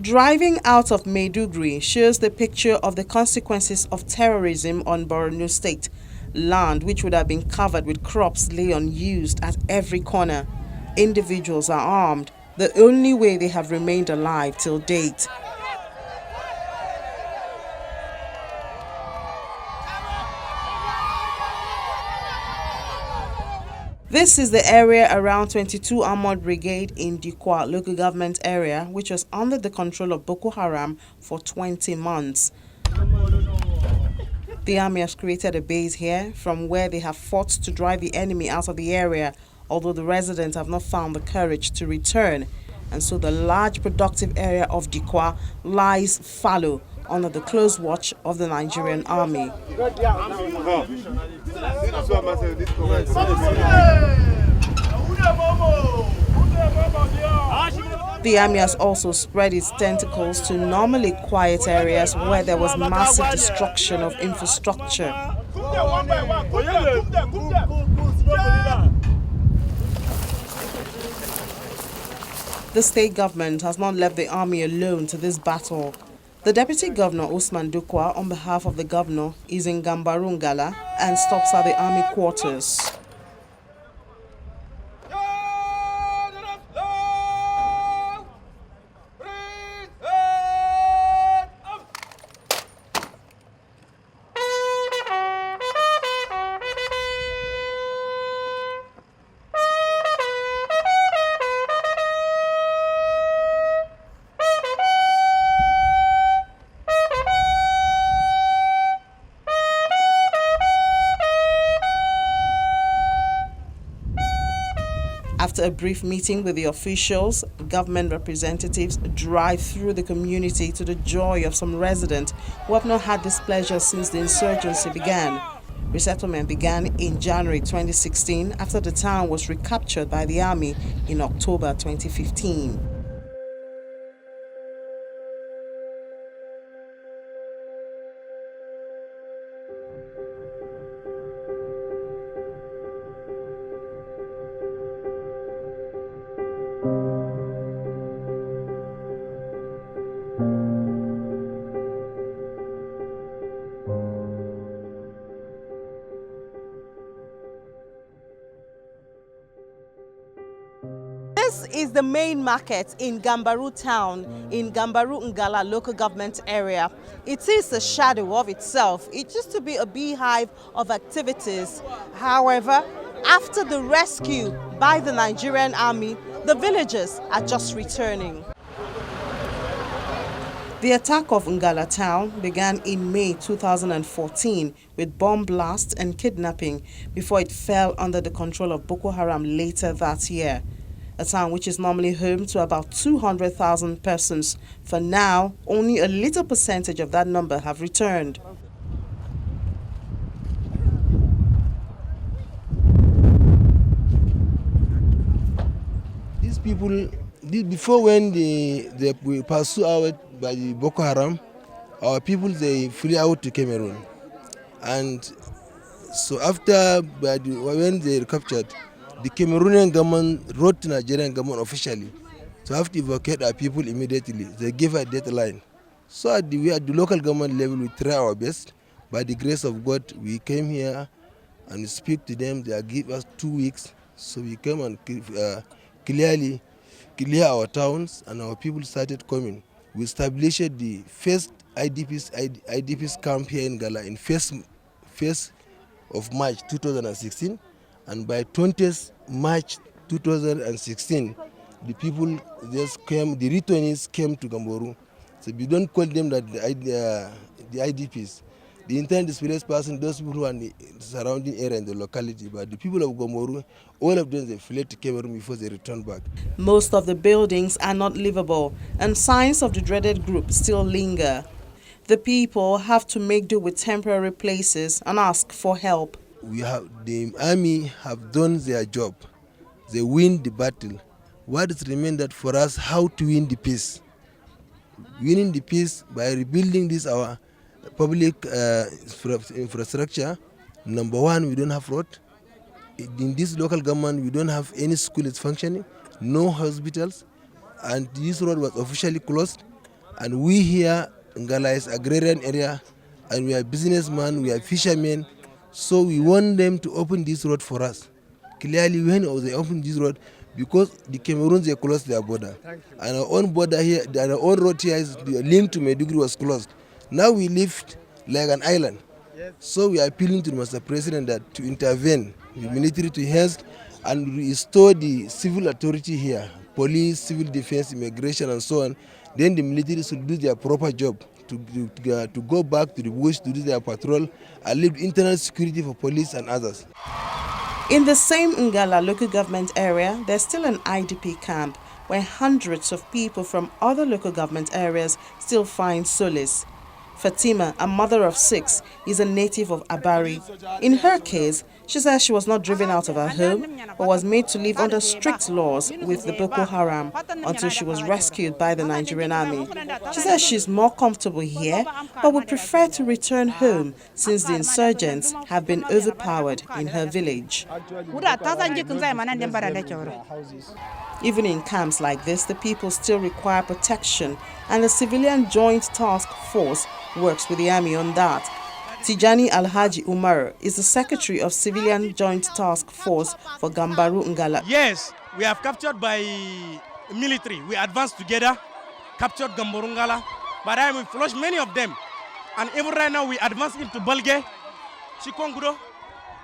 Driving out of Maiduguri shows the picture of the consequences of terrorism on Borno State. Land which would have been covered with crops lay unused at every corner. Individuals are armed, the only way they have remained alive till date. This is the area around 22 Armored Brigade in Dikwa local government area, which was under the control of Boko Haram for 20 months. The army has created a base here from where they have fought to drive the enemy out of the area, although the residents have not found the courage to return. And so the large productive area of Dikwa lies fallow under the close watch of the Nigerian army. The army has also spread its tentacles to normally quiet areas where there was massive destruction of infrastructure. The state government has not left the army alone to this battle. The Deputy Governor Usman, on behalf of the governor, is in Ngala and stops at the army quarters. After a brief meeting with the officials, government representatives drive through the community to the joy of some residents who have not had this pleasure since the insurgency began. Resettlement began in January 2016 after the town was recaptured by the army in October 2015. This is the main market in Gambaru town, in Gambaru Ngala local government area. It is a shadow of itself. It used to be a beehive of activities. However, after the rescue by the Nigerian army, the villagers are just returning. The attack of Ngala town began in May 2014 with bomb blasts and kidnapping before it fell under the control of Boko Haram later that year. A town which is normally home to about 200,000 persons. For now, only a little percentage of that number have returned. These people, before when they were pursued out by the Boko Haram, our people, they flee out to Cameroon. And so after, when they were captured, the Cameroonian government wrote to Nigerian government officially to have to evacuate our people immediately. They gave a deadline. So at the local government level, we try our best. By the grace of God, we came here and speak to them. They give us 2 weeks. So we came and clear our towns, and our people started coming. We established the first IDPs camp here in Ngala in first of March 2016. And by 20th March 2016, the people just came, the returnees came to Gamboru. So we don't call them that the IDPs. The internally displaced person, those people who are in the surrounding area in the locality, but the people of Gamboru, all of them, they fled to Cameroon before they returned back. Most of the buildings are not livable, and signs of the dreaded group still linger. The people have to make do with temporary places and ask for help. The army have done their job. They win the battle. What is remaining for us, how to win the peace? Winning the peace by rebuilding this our public infrastructure. Number one, we don't have road. In this local government, we don't have any school is functioning, no hospitals, and this road was officially closed. And we here, Ngala is agrarian area, and we are businessmen, we are fishermen, so we want them to open this road for us. Clearly, when they open this road, because the Cameroons, they closed their border. And our own border here, our own road here is linked to Maiduguri was closed. Now we live like an island. So we are appealing to the Mr. President that to intervene, the military to help and restore the civil authority here, police, civil defense, immigration, and so on. Then the military should do their proper job to go back to the bush to do their patrol and leave internal security for police and others. In the same Ngala local government area, there's still an IDP camp where hundreds of people from other local government areas still find solace. Fatima, a mother of 6, is a native of Abari. In her case, she says she was not driven out of her home, but was made to live under strict laws with the Boko Haram until she was rescued by the Nigerian army. She says she's more comfortable here, but would prefer to return home since the insurgents have been overpowered in her village. Even in camps like this, the people still require protection, and the Civilian Joint Task Force works with the army on that. Tijani Alhaji Umar is the secretary of Civilian Joint Task Force for Gambaru Ngala. Yes, we have captured by military. We advanced together, captured Gambaru Ngala, but I will flush many of them. And even right now we advance into Balge, Chikonguro,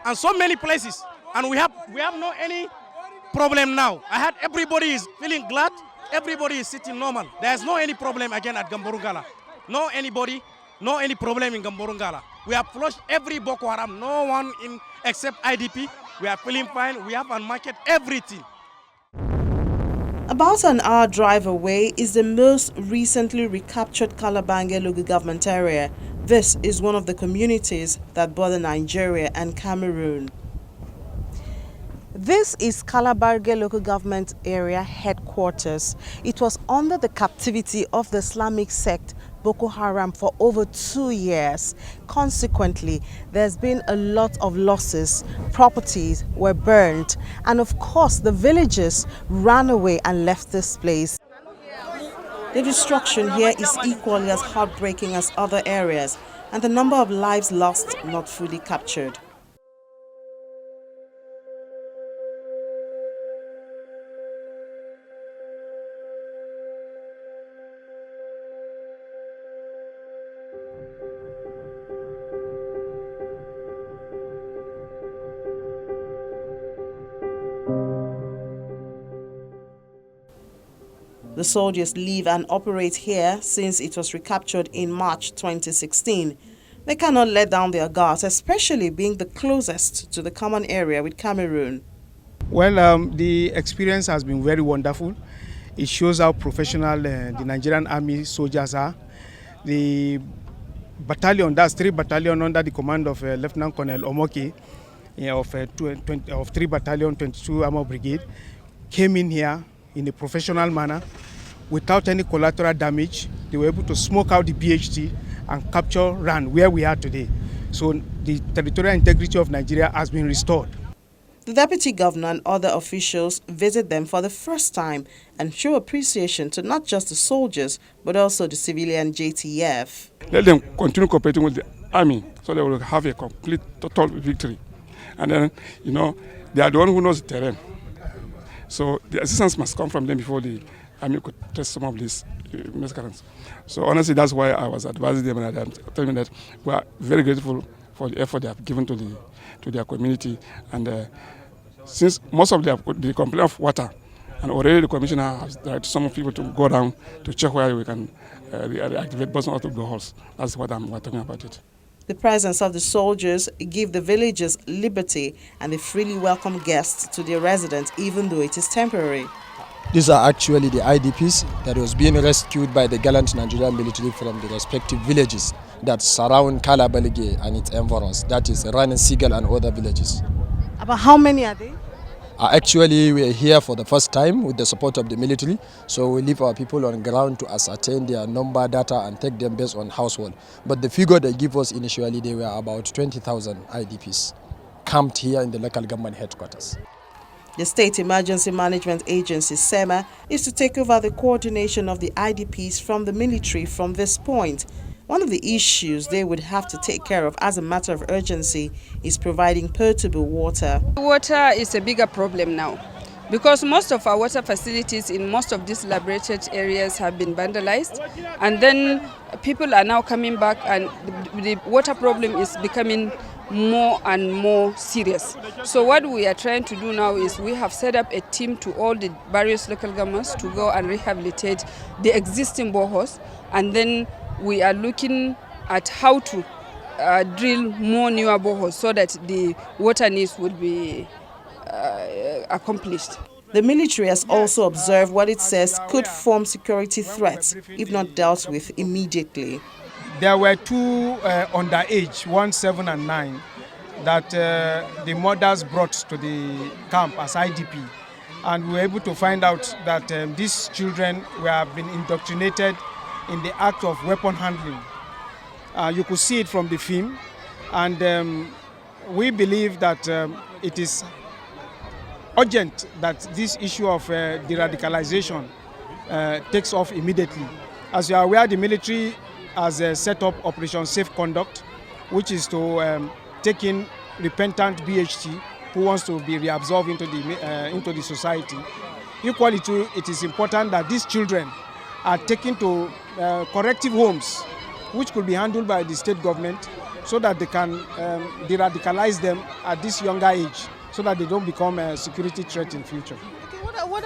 and so many places. And we have no any problem now. I had everybody is feeling glad. Everybody is sitting normal. There's no any problem again at Gamborungala. No anybody, no any problem in Gamborungala. We have flushed every Boko Haram. No one in except IDP. We are feeling fine. We have unmarket everything. About an hour drive away is the most recently recaptured Kalabange local government area. This is one of the communities that border Nigeria and Cameroon. This is Kalabarge local government area headquarters. It was under the captivity of the Islamic sect Boko Haram for over 2 years. Consequently, there's been a lot of losses. Properties were burned, and of course the villagers ran away and left this place. The destruction here is equally as heartbreaking as other areas, and the number of lives lost not fully captured. The soldiers live and operate here since it was recaptured in March 2016. They cannot let down their guards, especially being the closest to the common area with Cameroon. Well, the experience has been very wonderful. It shows how professional the Nigerian Army soldiers are. The battalion, that's 3 battalion under the command of Lieutenant Colonel Omoki of 3 Battalion 22 Armor Brigade, came in here in a professional manner without any collateral damage. They were able to smoke out the BHT and capture Ran where we are today. So the territorial integrity of Nigeria has been restored. The Deputy Governor and other officials visit them for the first time and show appreciation to not just the soldiers but also the civilian JTF. Let them continue cooperating with the army so they will have a complete, total victory. And then, they are the one who knows the terrain. So the assistance must come from them before the army could test some of these massacres. So honestly, that's why I was advising them and I'm telling them that we are very grateful for the effort they have given to their community. And since most of the complaint of water, and already the commissioner has directed some people to go down to check where we can reactivate both out of the holes. That's what we're talking about it. The presence of the soldiers give the villagers liberty and they freely welcome guests to their residence even though it is temporary. These are actually the IDPs that was being rescued by the gallant Nigerian military from the respective villages that surround Kalabalige and its environs, that is Rani, Seagull and other villages. About how many are they? Actually, we are here for the first time with the support of the military, so we leave our people on ground to ascertain their number data and take them based on household. But the figure they give us initially, they were about 20,000 IDPs camped here in the local government headquarters. The State Emergency Management Agency, SEMA, is to take over the coordination of the IDPs from the military from this point. One of the issues they would have to take care of as a matter of urgency is providing potable water. Water is a bigger problem now because most of our water facilities in most of these liberated areas have been vandalized, and then people are now coming back and the water problem is becoming more and more serious. So what we are trying to do now is we have set up a team to all the various local governments to go and rehabilitate the existing boreholes, and then we are looking at how to drill more newer boreholes so that the water needs will be accomplished. The military has also observed what it says could form security threats if not dealt with immediately. There were two underage, 1, 7 and 9, that the mothers brought to the camp as IDP. And we were able to find out that these children were being indoctrinated in the act of weapon handling. You could see it from the film. And we believe that it is urgent that this issue of de-radicalization takes off immediately. As you are aware, the military has set up Operation Safe Conduct, which is to take in repentant BHT who wants to be reabsorbed into the society. Equally too, it is important that these children are taken to corrective homes, which could be handled by the state government, so that they can de-radicalize them at this younger age, so that they don't become a security threat in future. Okay, what